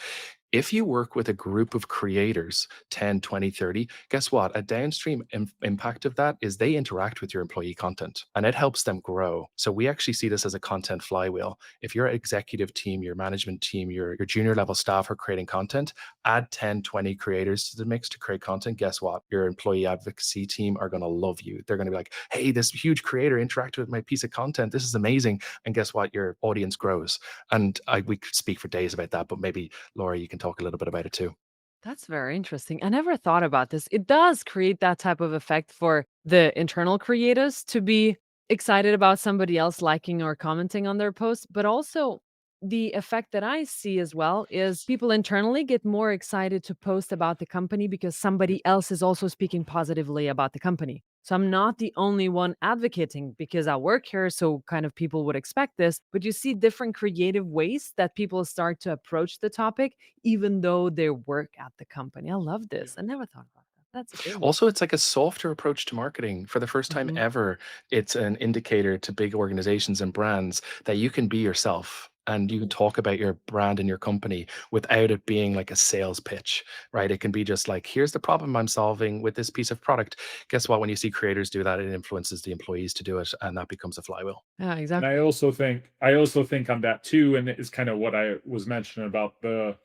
If you work with a group of creators, 10, 20, 30, guess what? A downstream impact of that is they interact with your employee content and it helps them grow. So we actually see this as a content flywheel. If your executive team, your management team, your junior level staff are creating content, add 10, 20 creators to the mix to create content. Guess what? Your employee advocacy team are going to love you. They're going to be like, hey, this huge creator interacted with my piece of content. This is amazing. And guess what? Your audience grows. And we could speak for days about that, but maybe Laura, you can talk a little bit about it too. That's very interesting. I never thought about this. It does create that type of effect for the internal creators to be excited about somebody else liking or commenting on their post, but also the effect that I see as well is people internally get more excited to post about the company because somebody else is also speaking positively about the company. So I'm not the only one advocating because I work here, so kind of people would expect this, but you see different creative ways that people start to approach the topic even though they work at the company. I love this. I never thought about that. That's a good one. Also, it's like a softer approach to marketing. For the first time Mhm. ever, it's an indicator to big organizations and brands that you can be yourself and you can talk about your brand and your company without it being like a sales pitch, right? It can be just like, here's the problem I'm solving with this piece of product. Guess what? When you see creators do that, it influences the employees to do it, and that becomes a flywheel. Yeah, And exactly. I also think on that too, and it's kind of what I was mentioning about the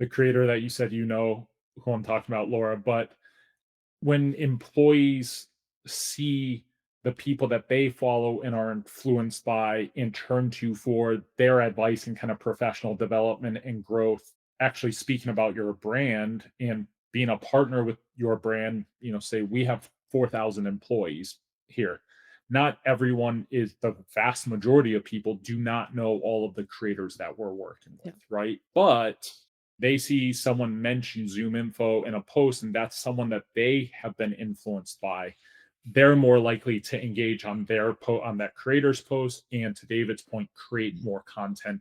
creator that you said who I'm talking about, Laura, but when employees see the people that they follow and are influenced by and turn to for their advice and kind of professional development and growth, actually speaking about your brand and being a partner with your brand, say we have 4,000 employees here. Not everyone is the vast majority of people do not know all of the creators that we're working Yeah. with, right? But they see someone mention Zoom info in a post and that's someone that they have been influenced by, they're more likely to engage on on that creator's post and, to David's point, create more content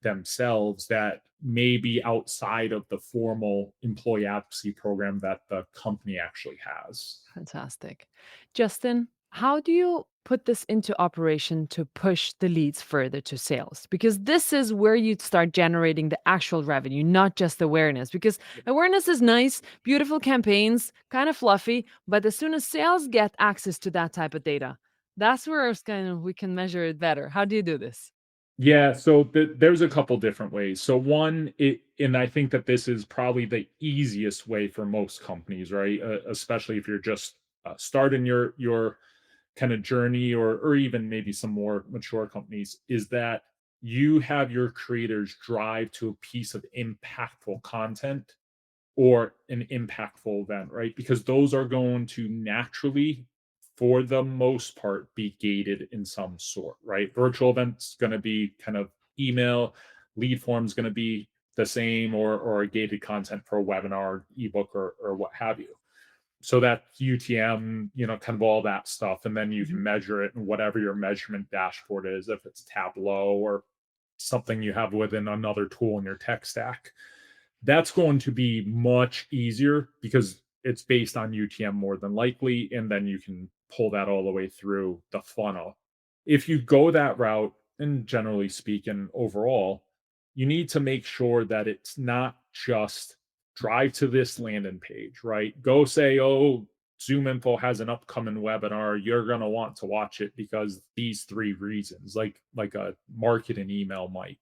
themselves that may be outside of the formal employee advocacy program that the company actually has. Fantastic. Justin, how do you put this into operation to push the leads further to sales? Because this is where you start generating the actual revenue, not just awareness. Because awareness is nice, beautiful campaigns, kind of fluffy, but as soon as sales get access to that type of data, that's where it's kind of we can measure it better. How do you do this? Yeah, so there's a couple different ways. So one, and I think that this is probably the easiest way for most companies, right? Especially if you're just starting your kind of journey, or even maybe some more mature companies, is that you have your creators drive to a piece of impactful content or an impactful event, right? Because those are going to naturally, for the most part, be gated in some sort, right? Virtual events going to be kind of email, lead form is going to be the same, or gated content for a webinar, ebook, or what have you. So that UTM, kind of all that stuff. And then you can measure it in whatever your measurement dashboard is, if it's Tableau or something you have within another tool in your tech stack. That's going to be much easier because it's based on UTM more than likely. And then you can pull that all the way through the funnel. If you go that route, and generally speaking, overall, you need to make sure that it's not just drive to this landing page, right? Go say, oh, Zoom Info has an upcoming webinar. You're going to want to watch it because these 3 reasons, like a marketing email might.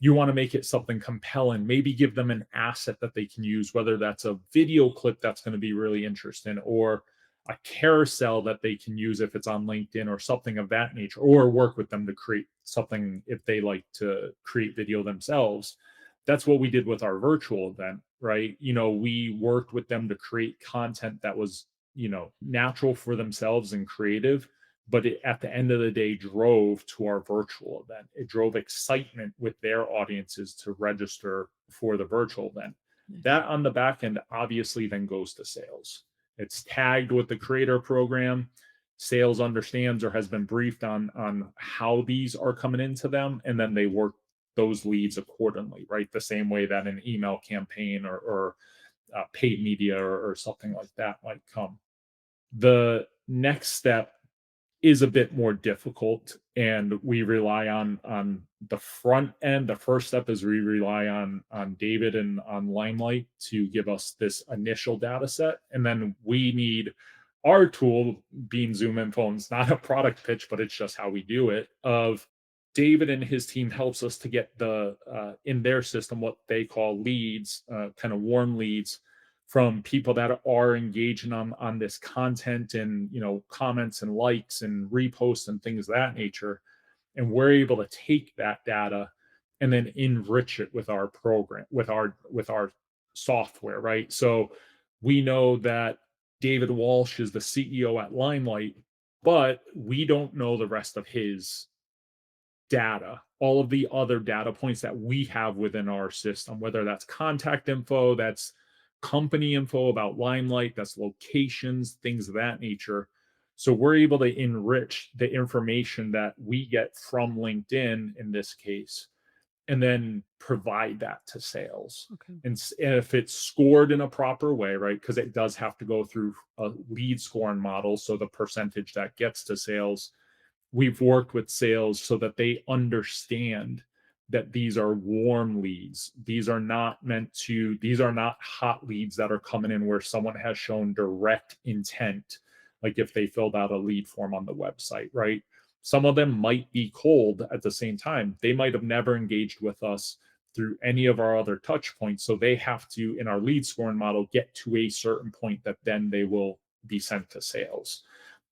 You want to make it something compelling, maybe give them an asset that they can use, whether that's a video clip that's going to be really interesting, or a carousel that they can use if it's on LinkedIn or something of that nature, or work with them to create something if they like to create video themselves. That's what we did with our virtual event, right? We worked with them to create content that was, natural for themselves and creative, but it, at the end of the day, drove to our virtual event. It drove excitement with their audiences to register for the virtual event. That on the back end obviously then goes to sales. It's tagged with the creator program. Sales understands or has been briefed on how these are coming into them, and then they work those leads accordingly, right? The same way that an email campaign or paid media or something like that might come. The next step is a bit more difficult, and we rely on the front end. The first step is we rely on David and on Limelight to give us this initial data set, and then we need our tool, being Zoom Info. And it's not a product pitch, but it's just how we do it. Of David and his team helps us to get the in their system what they call leads, kind of warm leads, from people that are engaging on this content, and comments and likes and reposts and things of that nature. And we're able to take that data and then enrich it with our program, with our software, right? So we know that David Walsh is the CEO at Limelight, but we don't know the rest of his data, all of the other data points that we have within our system, whether that's contact info, that's company info about Limelight, that's locations, things of that nature. So we're able to enrich the information that we get from LinkedIn in this case, and then provide that to sales. Okay. And if it's scored in a proper way, right? Because it does have to go through a lead scoring model. So the percentage that gets to sales, we've worked with sales so that they understand that these are warm leads. These are not hot leads that are coming in where someone has shown direct intent, like if they filled out a lead form on the website, right? Some of them might be cold at the same time. They might have never engaged with us through any of our other touch points. So they have to, in our lead scoring model, get to a certain point that then they will be sent to sales.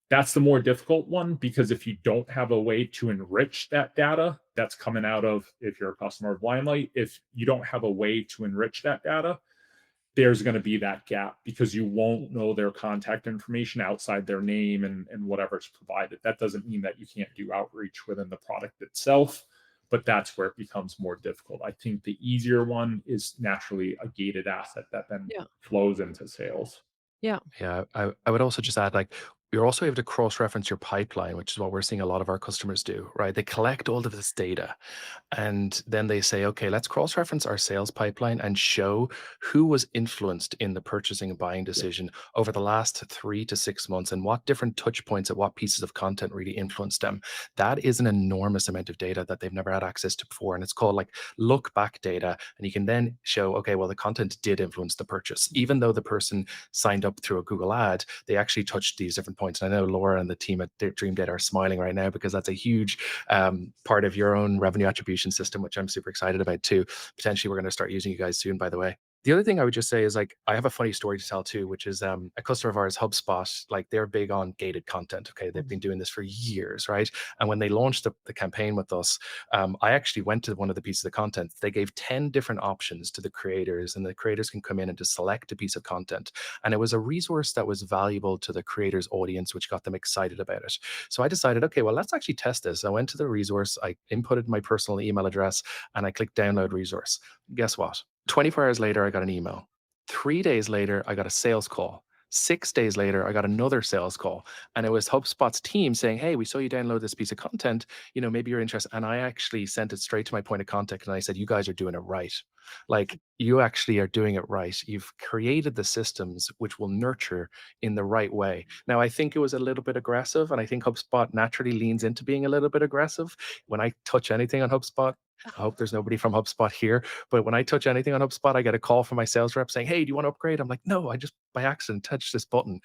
That's the more difficult one, because if you don't have a way to enrich that data that's coming out of, if you're a customer of Limelight, if you don't have a way to enrich that data, there's going to be that gap, because you won't know their contact information outside their name and whatever's provided. That doesn't mean that you can't do outreach within the product itself, but that's where it becomes more difficult. I think the easier one is naturally a gated asset that then flows into sales. Yeah. Yeah, I would also just add, like, you're also able to cross-reference your pipeline, which is what we're seeing a lot of our customers do, right? They collect all of this data, and then they say, okay, let's cross-reference our sales pipeline and show who was influenced in the purchasing and buying decision over the last 3 to 6 months, and what different touch points at what pieces of content really influenced them. That is an enormous amount of data that they've never had access to before. And it's called like look back data. And you can then show, okay, well, the content did influence the purchase. Even though the person signed up through a Google ad, they actually touched these different points. And I know Laura and the team at Dreamdata are smiling right now, because that's a huge part of your own revenue attribution system, which I'm super excited about too. Potentially, we're going to start using you guys soon, by the way. The other thing I would just say is like I have a funny story to tell too, which is a customer of ours, HubSpot, like they're big on gated content. Okay, they've been doing this for years, right? And when they launched the campaign with us, I actually went to one of the pieces of content. They gave 10 different options to the creators, and the creators can come in and just select a piece of content. And it was a resource that was valuable to the creators' audience, which got them excited about it. So I decided, okay, well, let's actually test this. I went to the resource, I inputted my personal email address, and I clicked download resource. Guess what? 24 hours later, I got an email. 3 days later, I got a sales call. 6 days later, I got another sales call. And it was HubSpot's team saying, hey, we saw you download this piece of content. Maybe you're interested. And I actually sent it straight to my point of contact. And I said, you guys are doing it right. Like you actually are doing it right. You've created the systems which will nurture in the right way. Now, I think it was a little bit aggressive. And I think HubSpot naturally leans into being a little bit aggressive. When I touch anything on HubSpot, I hope there's nobody from HubSpot here. But when I touch anything on HubSpot, I get a call from my sales rep saying, hey, do you want to upgrade? I'm like, no, I just by accident touched this button.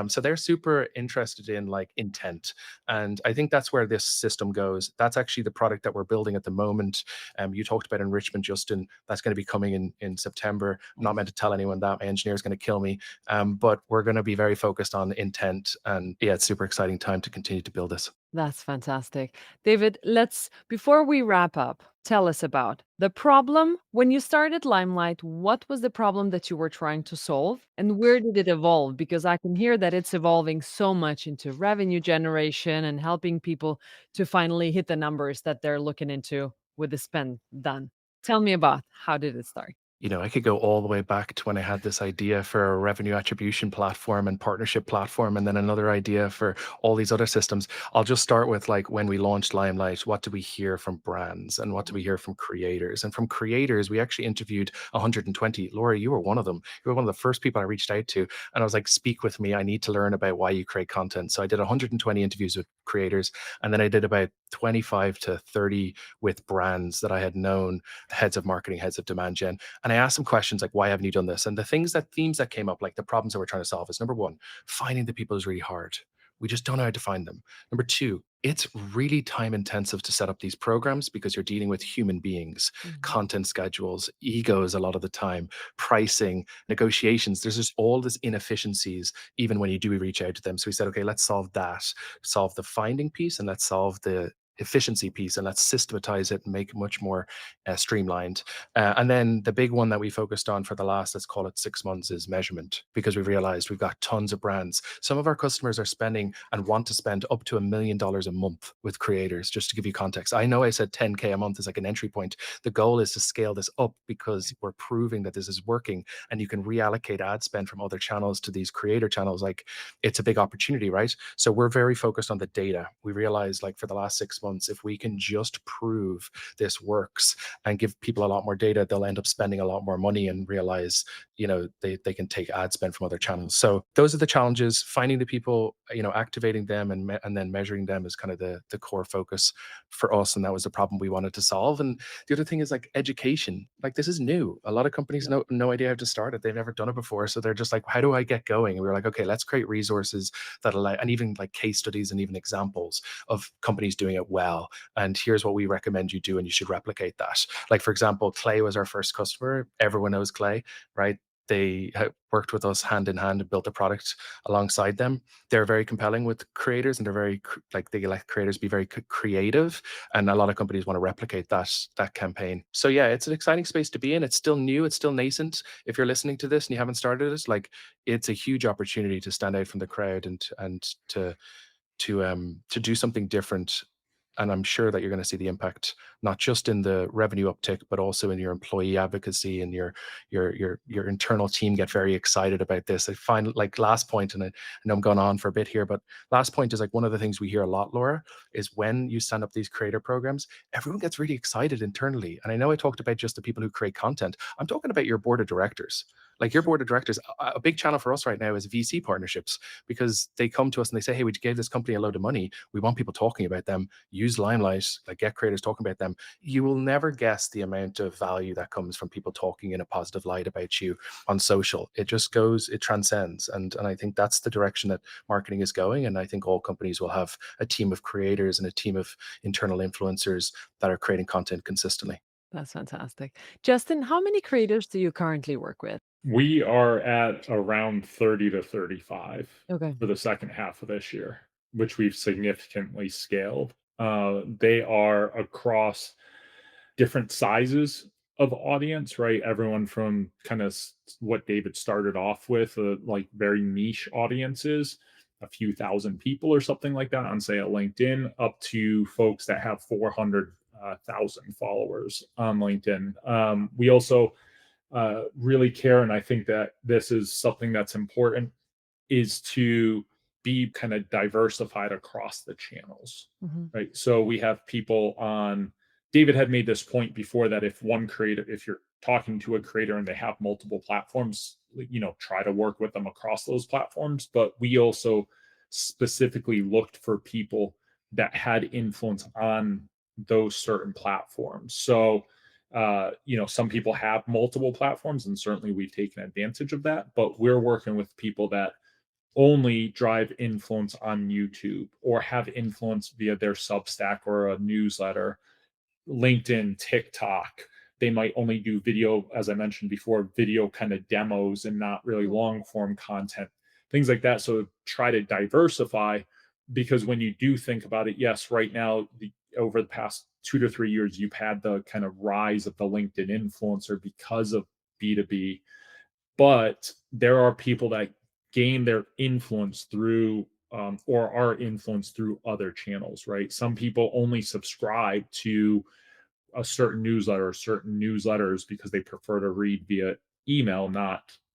So they're super interested in like intent. And I think that's where this system goes. That's actually the product that we're building at the moment. You talked about enrichment, Justin. That's going to be coming in September. I'm not meant to tell anyone that. My engineer is going to kill me. But we're going to be very focused on intent. And yeah, it's super exciting time to continue to build this. That's fantastic. David, before we wrap up, tell us about the problem. When you started Limelight, what was the problem that you were trying to solve and where did it evolve? Because I can hear that it's evolving so much into revenue generation and helping people to finally hit the numbers that they're looking into with the spend done. Tell me about how did it start? I could go all the way back to when I had this idea for a revenue attribution platform and partnership platform, and then another idea for all these other systems. I'll just start with like when we launched Limelight, what do we hear from brands and what do we hear from creators? And from creators, we actually interviewed 120. Laura, you were one of them. You were one of the first people I reached out to. And I was like, speak with me. I need to learn about why you create content. So I did 120 interviews with creators. And then I did about 25 to 30 with brands that I had known, heads of marketing, heads of demand gen. And I asked them questions like, why haven't you done this? And the themes that came up, like the problems that we're trying to solve is number one, finding the people is really hard. We just don't know how to find them. Number two, it's really time intensive to set up these programs because you're dealing with human beings, content schedules, egos a lot of the time, pricing, negotiations. There's just all this inefficiencies, even when you do reach out to them. So we said, okay, let's solve that, solve the finding piece, and let's solve the efficiency piece, and let's systematize it and make it much more streamlined. And then the big one that we focused on for the last, let's call it 6 months, is measurement, because we realized we've got tons of brands. Some of our customers are spending and want to spend up to $1 million a month with creators, just to give you context. I know I said 10K a month is like an entry point. The goal is to scale this up because we're proving that this is working and you can reallocate ad spend from other channels to these creator channels. Like it's a big opportunity, right? So we're very focused on the data. We realized like for the last 6 months, if we can just prove this works and give people a lot more data, they'll end up spending a lot more money and realize, they can take ad spend from other channels. So those are the challenges. Finding the people, activating them and then measuring them is kind of the core focus for us. And that was the problem we wanted to solve. And the other thing is like education. Like this is new. A lot of companies no idea how to start it. They've never done it before. So they're just like, how do I get going? And we were like, okay, let's create resources that allow, and even like case studies and even examples of companies doing it well. And here's what we recommend you do, and you should replicate that. Like, for example, Clay was our first customer. Everyone knows Clay, right? They worked with us hand in hand and built a product alongside them. They're very compelling with creators, and they let creators be very creative. And a lot of companies want to replicate that campaign. So yeah, it's an exciting space to be in. It's still new. It's still nascent. If you're listening to this and you haven't started it, like it's a huge opportunity to stand out from the crowd and to do something different. And I'm sure that you're going to see the impact, not just in the revenue uptick, but also in your employee advocacy and your internal team get very excited about this. I find like last point, and I know I'm going on for a bit here, but last point is like one of the things we hear a lot, Laura, is when you stand up these creator programs, everyone gets really excited internally. And I know I talked about just the people who create content. I'm talking about your board of directors. Like your board of directors, a big channel for us right now is VC partnerships, because they come to us and they say, hey, we gave this company a load of money. We want people talking about them. Use Limelight, like get creators talking about them. You will never guess the amount of value that comes from people talking in a positive light about you on social. It just goes, it transcends. And I think that's the direction that marketing is going. And I think all companies will have a team of creators and a team of internal influencers that are creating content consistently. That's fantastic. Justin, how many creators do you currently work with? We are at around 30 to 35 Okay. for the second half of this year, which we've significantly scaled. They are across different sizes of audience, right? Everyone from kind of what David started off with, like very niche audiences, a few thousand people or something like that on, say, a LinkedIn, up to folks that have 400,000 followers on LinkedIn. We also really care, and I think that this is something that's important, is to be kind of diversified across the channels, Hmm. right? So we have people on. David had made this point before that if you're talking to a creator and they have multiple platforms, try to work with them across those platforms. But we also specifically looked for people that had influence on those certain platforms. So some people have multiple platforms, and certainly we've taken advantage of that, but we're working with people that only drive influence on YouTube or have influence via their Substack or a newsletter, LinkedIn, TikTok. They might only do video, as I mentioned before, video kind of demos and not really long form content, things like that. So try to diversify, because when you do think about it, yes, right now, over the past 2 to 3 years, you've had the kind of rise of the LinkedIn influencer because of B2B, but there are people that gain their influence through or are influenced through other channels, right? Some people only subscribe to a certain newsletter or certain newsletters because they prefer to read via email,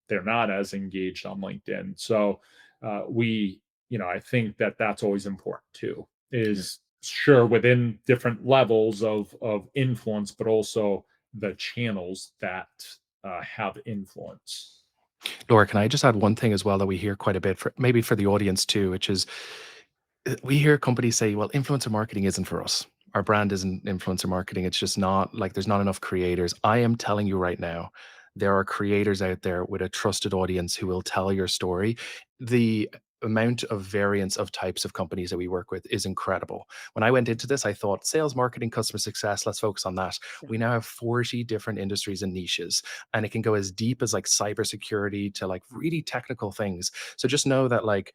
they're not as engaged on LinkedIn. So I think that that's always important too, is sure within different levels of influence, but also the channels that have influence. Laura, can I just add one thing as well that we hear quite a bit, maybe for the audience too, which is we hear companies say, well, influencer marketing isn't for us. Our brand isn't influencer marketing. It's just not like there's not enough creators. I am telling you right now, there are creators out there with a trusted audience who will tell your story. The amount of variance of types of companies that we work with is incredible. When I went into this, I thought sales, marketing, customer success, let's focus on that. We now have 40 different industries and niches, and it can go as deep as like cybersecurity to like really technical things. So just know that like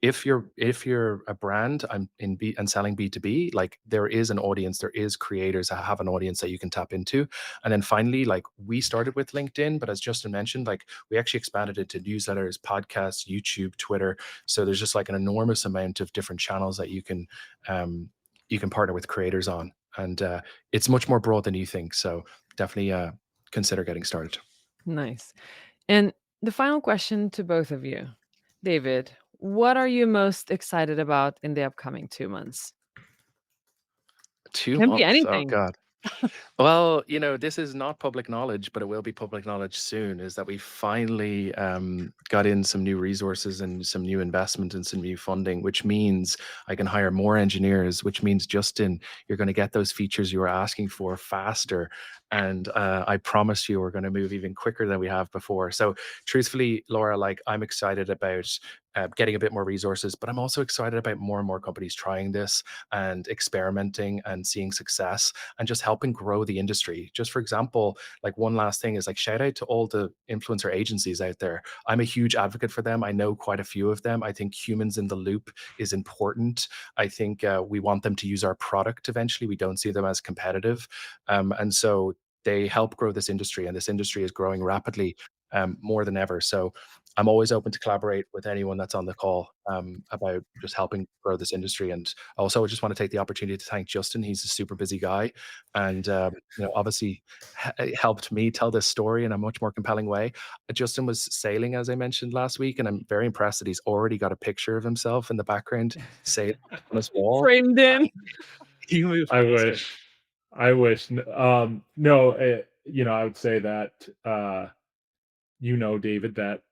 if you're a brand, I'm in B and selling B2B, like there is an audience, there is creators that have an audience that you can tap into. And then finally, like we started with LinkedIn, but as Justin mentioned, like we actually expanded it to newsletters, podcasts, YouTube, Twitter. So there's just like an enormous amount of different channels that you can partner with creators on. And it's much more broad than you think. So definitely consider getting started. Nice. And the final question to both of you. David, what are you most excited about in the upcoming 2 months? Two Can be months. Oh anything. God. Well, this is not public knowledge, but it will be public knowledge soon, is that we finally got in some new resources and some new investment and some new funding, which means I can hire more engineers, which means, Justin, you're going to get those features you were asking for faster. And I promise you, we're going to move even quicker than we have before. So truthfully, Laura, like I'm excited about getting a bit more resources, but I'm also excited about more and more companies trying this and experimenting and seeing success and just helping grow the industry. Just for example, like one last thing is like shout out to all the influencer agencies out there. I'm a huge advocate for them. I know quite a few of them. I think humans in the loop is important. I think we want them to use our product eventually. We don't see them as competitive. And so they help grow this industry, and this industry is growing rapidly more than ever. So I'm always open to collaborate with anyone that's on the call about just helping grow this industry. And also, I just want to take the opportunity to thank Justin. He's a super busy guy, and obviously helped me tell this story in a much more compelling way. Justin was sailing, as I mentioned last week, and I'm very impressed that he's already got a picture of himself in the background sailing on his wall. Framed in. He moved I faster. wish. I wish. No, I would say that, David, that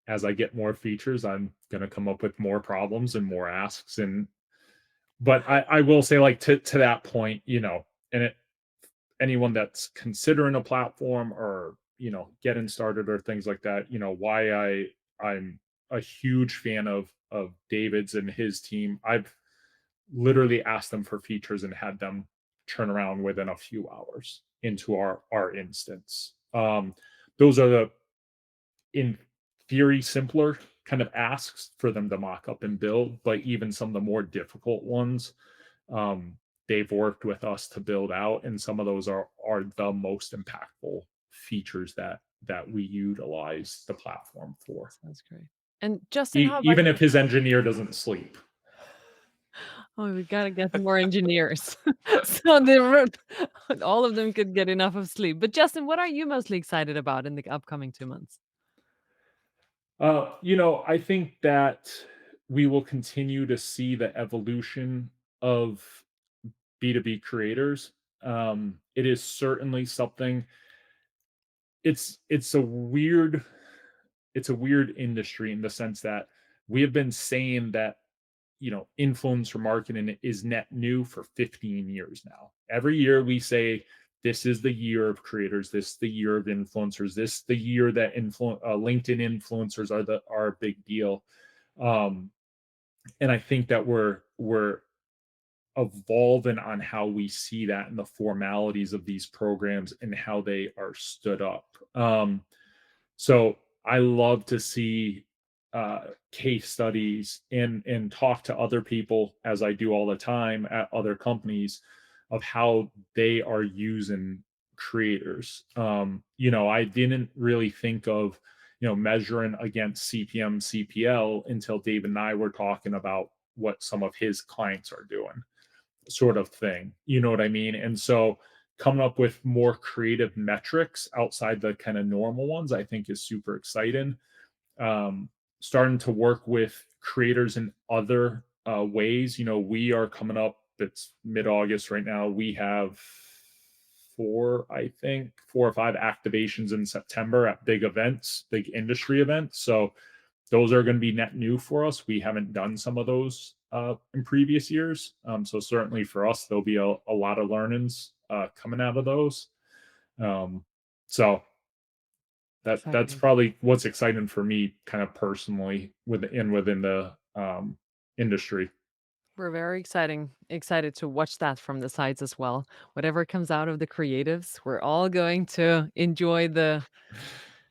as I get more features, I'm going to come up with more problems and more asks. But I will say, like, to that point, and anyone that's considering a platform or, getting started or things like that, why I'm a huge fan of David's and his team. I've literally asked them for features and had them turn around within a few hours into our instance. Those are the, in theory, simpler kind of asks for them to mock up and build, but even some of the more difficult ones, they've worked with us to build out, and some of those are the most impactful features that we utilize the platform for. That's great. And Justin, how about Even you? if his engineer doesn't sleep. Oh, we gotta get more engineers, so all of them could get enough of sleep. But Justin, what are you mostly excited about in the upcoming 2 months? I think that we will continue to see the evolution of B2B creators. It is certainly something. It's a weird industry in the sense that we have been saying that influencer marketing is net new for 15 years now. Every year we say this is the year of creators, this is the year of influencers, this is the year that LinkedIn influencers are a big deal. And I think that we're evolving on how we see that and the formalities of these programs and how they are stood up. So I love to see case studies and talk to other people, as I do all the time at other companies, of how they are using creators. I didn't really think of measuring against CPM, CPL until David and I were talking about what some of his clients are doing, sort of thing. You know what I mean? And so coming up with more creative metrics outside the kind of normal ones, I think is super exciting. Starting to work with creators in other ways. We are coming up, it's mid-August right now. We have 4 or 5 activations in September at big events, big industry events. So those are going to be net new for us. We haven't done some of those in previous years. So certainly for us, there'll be a lot of learnings coming out of those. So that's probably what's exciting for me, kind of personally, within the industry. We're very excited to watch that from the sides as well. Whatever comes out of the creatives, we're all going to enjoy the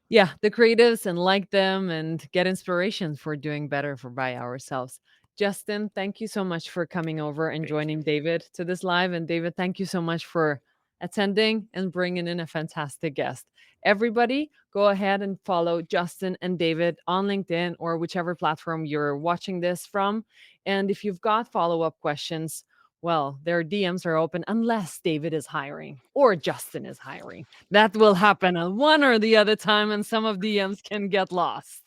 creatives and like them and get inspiration for doing better by ourselves. Justin, thank you so much for coming over and joining David to this live. And David, thank you so much for attending and bringing in a fantastic guest. Everybody, go ahead and follow Justin and David on LinkedIn or whichever platform you're watching this from. And if you've got follow-up questions, well, their DMs are open unless David is hiring or Justin is hiring. That will happen at one or the other time, and some of DMs can get lost.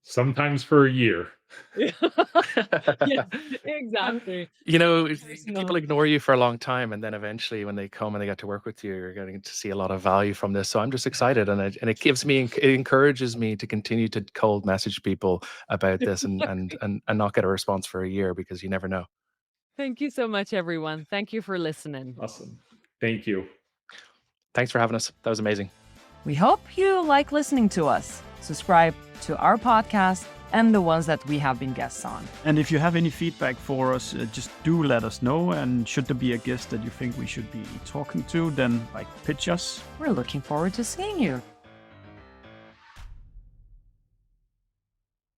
Sometimes for a year. Yeah, exactly. People ignore you for a long time, and then eventually when they come and they get to work with you, you're getting to see a lot of value from this. So I'm just excited, and it encourages me to continue to cold message people about this and not get a response for a year, because you never know. Thank you so much, everyone. Thank you for listening. Awesome. Thank you. Thanks for having us. That was amazing. We hope you like listening to us. Subscribe to our podcast and the ones that we have been guests on. And if you have any feedback for us, just do let us know. And should there be a guest that you think we should be talking to, then pitch us. We're looking forward to seeing you.